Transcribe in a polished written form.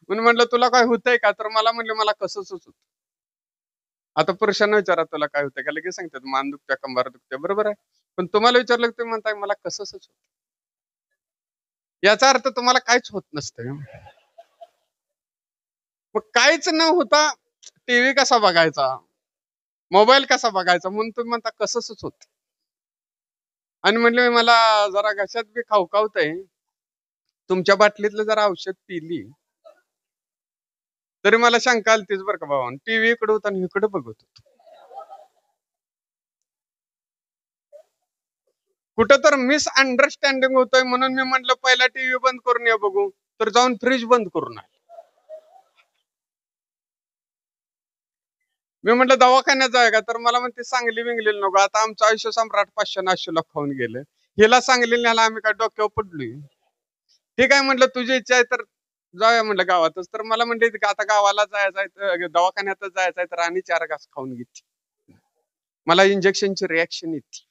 म्हणून म्हटलं तुला काय होतंय का? तर मला म्हणले मला कसंच होत. आता पुरुषांना विचारा तुला काय होतंय का? लगेच सांगतात मान दुखत्या, कंबर दुखते. बरोबर आहे. पण तुम्हाला विचारलं की तुम्ही म्हणताय मला कसंच होत. याचा अर्थ तुम्हाला काहीच होत नसतं. मग काहीच न होता टीव्ही कसा बघायचा? मोबाईल कसा बघायचा? म्हणून तुम्ही म्हणता कसंच होत. आणि म्हणले मला जरा घशात बी खवखवतंय. तुमच्या बाटलीतलं जरा औषध पिली, तरी मला शंका आलतीच बरं का भावानो. टीव्ही इकडं होता आणि इकडं बघत होतो. कुठं तर मिसअंडरस्टँडिंग होतोय म्हणून मी म्हटलं पहिला टीव्ही बंद करून ये बघू. तर जाऊन फ्रिज बंद करून आले. मी म्हटलं दवाखान्यात जाऊया का? तर मला म्हणते सांगली बिंगलीला नको. आता आमचं आयुष्य सम्राट 500 900 खाऊन गेलं. हिला सांगली न्यायला आम्ही काय डोक्यावर पडलोय. ठीक आहे म्हटलं तुझी इच्छा आहे तर जाऊया म्हटलं गावातच. तर मला म्हणते की आता गावाला जायचं आहे तर दवाखान्यातच जायचं आहे तर आणि 4 घास खाऊन घेते. मला इंजेक्शनची रिएक्शन येते.